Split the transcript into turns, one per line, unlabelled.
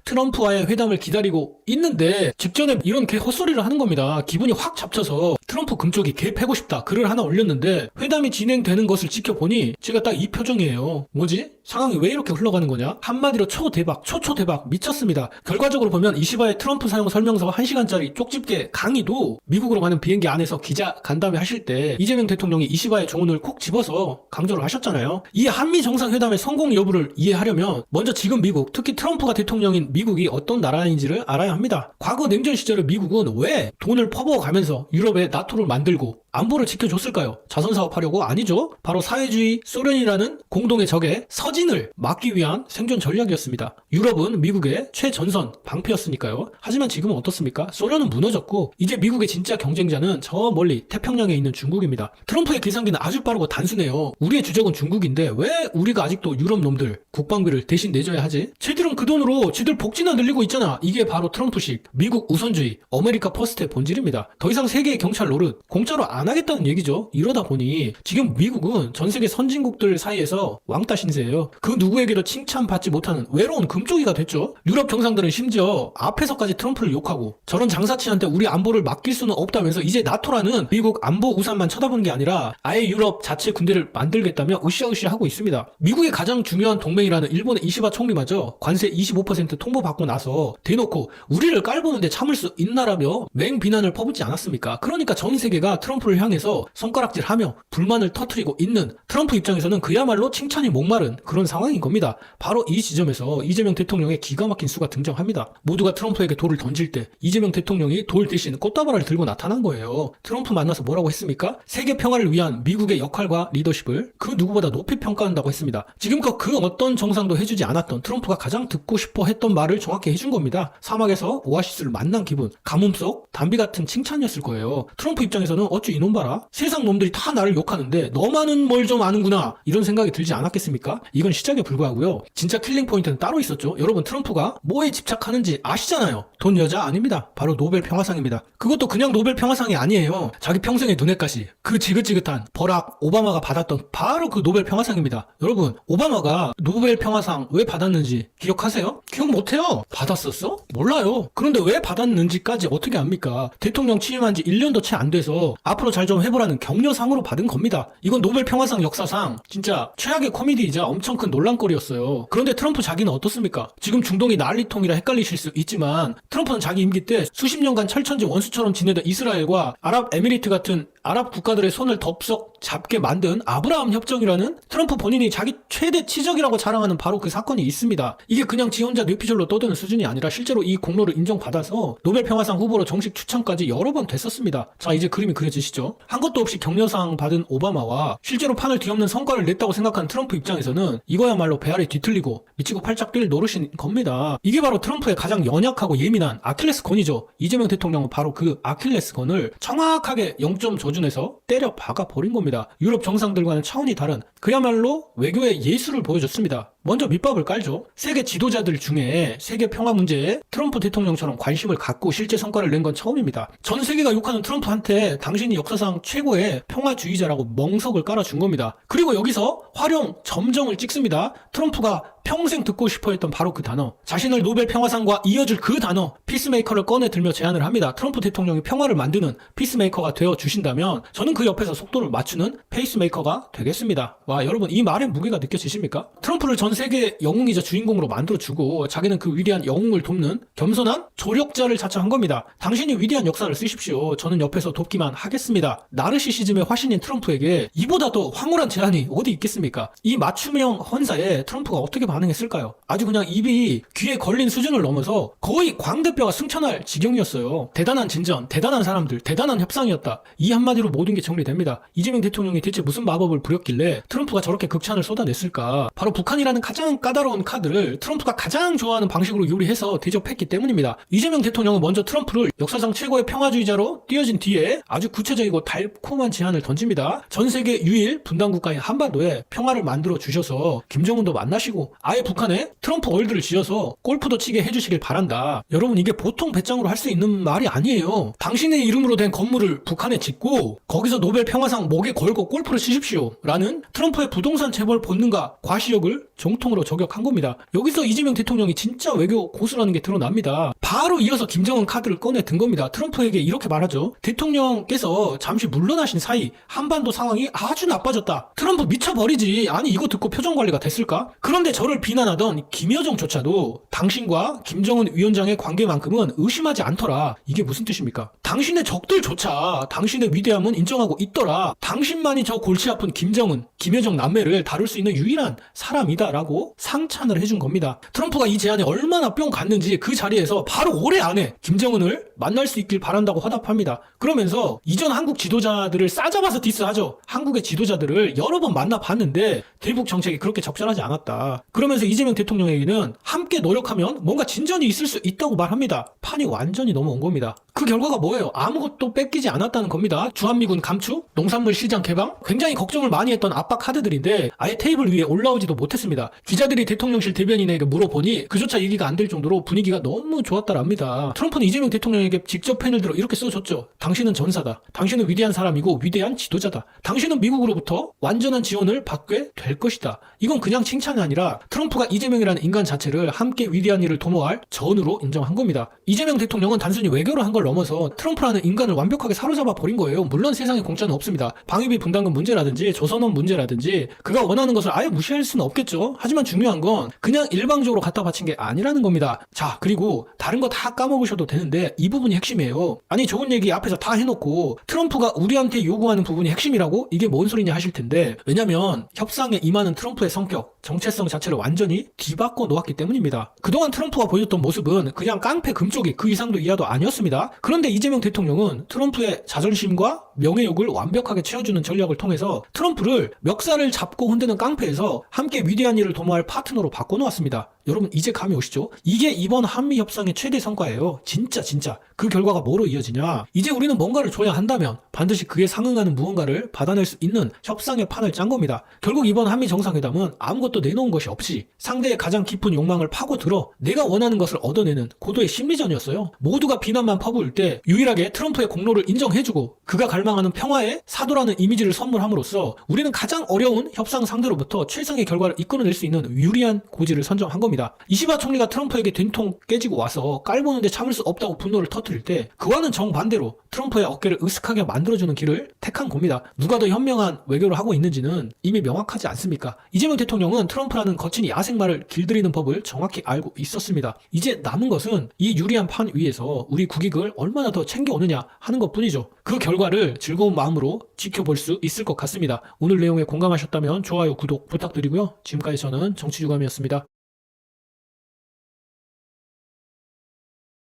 트럼프와의 회담을 기다리고 있는데 직전에 이런 개 헛소리를 하는 겁니다. 기분이 확 잡쳐서 트럼프 금쪽이 개 패고 싶다 글을 하나 올렸는데 회담이 진행되는 것을 지켜보니 제가 딱 이 표정이에요. 뭐지? 상황이 왜 이렇게 흘러가는 거냐? 한마디로 초대박, 초초대박, 미쳤습니다. 결과적으로 보면 이시바의 트럼프 사용 설명서 1시간짜리 쪽집게 강의도 미국으로 가는 비행기 안에서 기자 간담회 하실 때 이재명 대통령이 이시바의 조언을 콕 집어서 강조를 하셨잖아요. 이 한미 정상회담의 성공 여부를 이해하려면 먼저 지금 미국, 특히 트럼프가 대통령인 미국이 어떤 나라인지를 알아야 합니다. 과거 냉전 시절에 미국은 왜 돈을 퍼부어가면서 유럽에 나토를 만들고 안보를 지켜줬을까요? 자선사업하려고? 아니죠. 바로 사회주의 소련이라는 공동의 적의 서진을 막기 위한 생존 전략이었습니다. 유럽은 미국의 최전선 방패였으니까요. 하지만 지금은 어떻습니까? 소련은 무너졌고 이제 미국의 진짜 경쟁자는 저 멀리 태평양에 있는 중국입니다. 트럼프의 계산기는 아주 빠르고 단순해요. 우리의 주적은 중국인데 왜 우리가 아직도 유럽 놈들 국방비를 대신 내줘야 하지? 쟤들은 그 돈으로 지들 복지나 늘리고 있잖아. 이게 바로 트럼프식 미국 우선주의 아메리카 퍼스트의 본질입니다. 더 이상 세계의 경찰 노릇 공짜로 안 하겠다는 얘기죠. 이러다 보니 지금 미국은 전 세계 선진국들 사이에서 왕따 신세예요. 그 누구에게도 칭찬받지 못하는 외로운 금쪽이가 됐죠. 유럽 정상들은 심지어 앞에서까지 트럼프를 욕하고 저런 장사치한테 우리 안보를 맡길 수는 없다면서 이제 나토라는 미국 안보 우산만 쳐다보는 게 아니라 아예 유럽 자체 군대를 만들겠다며 으쌰으쌰 하고 있습니다. 미국의 가장 중요한 동맹이라는 일본의 이시바 총리마저 관세 25% 통보받고 나서 대놓고 우리를 깔보는데 참을 수 있나라며 맹비난을 퍼붓지 않았습니까? 그러니까 전 세계가 트럼프를 향해서 손가락질하며 불만을 터뜨리고 있는 트럼프 입장에서는 그야말로 칭찬이 목마른 그런 상황인 겁니다. 바로 이 지점에서 이재명 대통령의 기가 막힌 수가 등장합니다. 모두가 트럼프에게 돌을 던질 때 이재명 대통령이 돌 대신 꽃다발을 들고 나타난 거예요. 트럼프 만나서 뭐라고 했습니까? 세계 평화를 위한 미국의 역할과 리더십을 그 누구보다 높이 평가한다고 했습니다. 지금껏 그 어떤 정상도 해주지 않았던 트럼프가 가장 듣고 싶어 했던 말을 정확히 해준 겁니다. 사막에서 오아시스를 만난 기분, 가뭄 속 담비 같은 칭찬이었을 거예요. 트럼프 입장에서는 어쭈 이놈 봐라. 세상 놈들이 다 나를 욕하는데 너만은 뭘 좀 아는구나. 이런 생각이 들지 않았겠습니까? 이건 시작에 불과하고요. 진짜 킬링 포인트는 따로 있었죠. 여러분 트럼프가 뭐에 집착하는지 아시잖아요. 돈 여자 아닙니다. 바로 노벨 평화상입니다. 그것도 그냥 노벨 평화상이 아니에요. 자기 평생의 눈엣가시 그 지긋지긋한 버락 오바마가 받았던 바로 그 노벨 평화상입니다. 여러분 오바마가 노벨 평화상 왜 받았는지 기억하세요? 기억 못해요. 받았었어? 몰라요. 그런데 왜 받았는지까지 어떻게 압니까? 대통령 취임한 지 1년도 채 안 돼서 앞으로 잘 좀 해보라는 격려상으로 받은 겁니다. 이건 노벨 평화상 역사상 진짜 최악의 코미디이자 엄청 큰 논란거리였어요. 그런데 트럼프 자기는 어떻습니까? 지금 중동이 난리통이라 헷갈리실 수 있지만 트럼프는 자기 임기 때 수십 년간 철천지 원수처럼 지내던 이스라엘과 아랍에미리트 같은 아랍 국가들의 손을 덥석 잡게 만든 아브라함 협정이라는 트럼프 본인이 자기 최대 치적이라고 자랑하는 바로 그 사건이 있습니다. 이게 그냥 지 혼자 뇌피셜로 떠드는 수준이 아니라 실제로 이 공로를 인정받아서 노벨 평화상 후보로 정식 추천까지 여러 번 됐었습니다. 자 이제 그림이 그려지시죠? 한 것도 없이 격려상 받은 오바마와 실제로 판을 뒤엎는 성과를 냈다고 생각한 트럼프 입장에서는 이거야말로 배알이 뒤틀리고 미치고 팔짝 뛸 노릇인 겁니다. 이게 바로 트럼프의 가장 연약하고 예민한 아킬레스건이죠. 이재명 대통령은 바로 그 아킬레스건을 정확하게 0점 조준해서 때려 박아버린 겁니다. 유럽 정상들과는 차원이 다른 그야말로 외교의 예술을 보여줬습니다. 먼저 밑밥을 깔죠. 세계 지도자들 중에 세계 평화 문제에 트럼프 대통령처럼 관심을 갖고 실제 성과를 낸 건 처음입니다. 전 세계가 욕하는 트럼프한테 당신이 역사상 최고의 평화주의자라고 멍석을 깔아준 겁니다. 그리고 여기서 활용 점정을 찍습니다. 트럼프가 평생 듣고 싶어 했던 바로 그 단어, 자신을 노벨 평화상과 이어줄 그 단어 피스메이커를 꺼내 들며 제안을 합니다. 트럼프 대통령이 평화를 만드는 피스메이커가 되어 주신다면 저는 그 옆에서 속도를 맞추는 페이스메이커가 되겠습니다. 와 여러분 이 말의 무게가 느껴지십니까? 트럼프를 전 세계 영웅이자 주인공으로 만들어주고 자기는 그 위대한 영웅을 돕는 겸손한 조력자를 자처한 겁니다. 당신이 위대한 역사를 쓰십시오. 저는 옆에서 돕기만 하겠습니다. 나르시시즘의 화신인 트럼프에게 이보다 더 황홀한 제안이 어디 있겠습니까? 이 맞춤형 헌사에 트럼프가 어떻게 반응했을까요? 아주 그냥 입이 귀에 걸린 수준을 넘어서 거의 광대뼈가 승천할 지경이었어요. 대단한 진전, 대단한 사람들, 대단한 협상이었다. 이 한마디로 모든 게 정리됩니다. 이재명 대통령이 대체 무슨 마법을 부렸길래 트럼프가 저렇게 극찬을 쏟아냈을까? 바로 북한이라는 가장 까다로운 카드를 트럼프가 가장 좋아하는 방식으로 요리해서 대접했기 때문입니다. 이재명 대통령은 먼저 트럼프를 역사상 최고의 평화주의자로 띄워진 뒤에 아주 구체적이고 달콤한 제안을 던집니다. 전 세계 유일 분단국가인 한반도에 평화를 만들어 주셔서 김정은도 만나시고 아예 북한에 트럼프 월드를 지어서 골프도 치게 해주시길 바란다. 여러분 이게 보통 배짱으로 할 수 있는 말이 아니에요. 당신의 이름으로 된 건물을 북한에 짓고 거기서 노벨 평화상 목에 걸고 골프를 치십시오 라는 트럼프의 부동산 재벌 본능과 과시욕을 정통으로 저격한 겁니다. 여기서 이재명 대통령이 진짜 외교 고수라는 게 드러납니다. 바로 이어서 김정은 카드를 꺼내 든 겁니다. 트럼프에게 이렇게 말하죠. 대통령께서 잠시 물러나신 사이 한반도 상황이 아주 나빠졌다. 트럼프 미쳐버리지. 아니 이거 듣고 표정관리가 됐을까? 그런데 저를 비난하던 김여정조차도 당신과 김정은 위원장의 관계만큼은 의심하지 않더라. 이게 무슨 뜻입니까? 당신의 적들조차 당신의 위대함은 인정하고 있더라. 당신만이 저 골치 아픈 김정은, 김여정 남매를 다룰 수 있는 유일한 사람이다 라고 상찬을 해준 겁니다. 트럼프가 이 제안에 얼마나 뿅 갔는지 그 자리에서 바로 올해 안에 김정은을 만날 수 있길 바란다고 화답합니다. 그러면서 이전 한국 지도자들을 싸잡아서 디스하죠. 한국의 지도자들을 여러 번 만나봤는데 대북 정책이 그렇게 적절하지 않았다. 그러면서 이재명 대통령에게는 함께 노력하면 뭔가 진전이 있을 수 있다고 말합니다. 판이 완전히 넘어온 겁니다. 그 결과가 뭐예요? 아무것도 뺏기지 않았다는 겁니다. 주한미군 감축, 농산물 시장 개방, 굉장히 걱정을 많이 했던 압박 카드들인데 아예 테이블 위에 올라오지도 못했습니다. 기자들이 대통령실 대변인에게 물어보니 그조차 얘기가 안 될 정도로 분위기가 너무 좋았다랍니다. 트럼프는 이재명 대통령에게 직접 펜을 들어 이렇게 써줬죠. 당신은 전사다. 당신은 위대한 사람이고 위대한 지도자다. 당신은 미국으로부터 완전한 지원을 받게 될 것이다. 이건 그냥 칭찬이 아니라 트럼프가 이재명이라는 인간 자체를 함께 위대한 일을 도모할 전으로 인정한 겁니다. 이재명 대통령은 단순히 외교를 한 걸 넘어서 트럼프라는 인간을 완벽하게 사로잡아 버린 거예요. 물론 세상에 공짜는 없습니다. 방위비 분담금 문제라든지 조선업 문제라든지 그가 원하는 것을 아예 무시할 수는 없겠죠. 하지만 중요한 건 그냥 일방적으로 갖다 바친 게 아니라는 겁니다. 자, 그리고 다른 거 다 까먹으셔도 되는데 이 부분이 핵심이에요. 아니 좋은 얘기 앞에서 다 해놓고 트럼프가 우리한테 요구하는 부분이 핵심이라고? 이게 뭔 소리냐 하실 텐데 왜냐면 협상에 임하는 트럼프의 성격, 정체성 자체를 완전히 뒤바꿔 놓았기 때문입니다. 그동안 트럼프가 보여줬던 모습은 그냥 깡패 금쪽이 그 이상도 이하도 아니었습니다. 그런데 이재명 대통령은 트럼프의 자존심과 명예욕을 완벽하게 채워주는 전략을 통해서 트럼프를 멱살을 잡고 흔드는 깡패에서 함께 위대한 일을 도모할 파트너로 바꿔놓았습니다. 여러분 이제 감이 오시죠? 이게 이번 한미 협상의 최대 성과예요. 진짜. 그 결과가 뭐로 이어지냐? 이제 우리는 뭔가를 줘야 한다면 반드시 그에 상응하는 무언가를 받아낼 수 있는 협상의 판을 짠 겁니다. 결국 이번 한미 정상회담은 아무것도 내놓은 것이 없이 상대의 가장 깊은 욕망을 파고들어 내가 원하는 것을 얻어내는 고도의 심리전이었어요. 모두가 비난만 퍼부을 때 유일하게 트럼프의 공로를 인정해주고 그가 갈망하는 평화의 사도라는 이미지를 선물함으로써 우리는 가장 어려운 협상 상대로부터 최상의 결과를 이끌어낼 수 있는 유리한 고지를 선점한 겁니다. 이시바 총리가 트럼프에게 된통 깨지고 와서 깔보는데 참을 수 없다고 분노를 터뜨릴 때 그와는 정반대로 트럼프의 어깨를 으슥하게 만들어주는 길을 택한 겁니다. 누가 더 현명한 외교를 하고 있는지는 이미 명확하지 않습니까? 이재명 대통령은 트럼프라는 거친 야생마를 길들이는 법을 정확히 알고 있었습니다. 이제 남은 것은 이 유리한 판 위에서 우리 국익을 얼마나 더 챙겨오느냐 하는 것뿐이죠. 그 결과를 즐거운 마음으로 지켜볼 수 있을 것 같습니다. 오늘 내용에 공감하셨다면 좋아요, 구독 부탁드리고요. 지금까지 저는 정치유감이었습니다.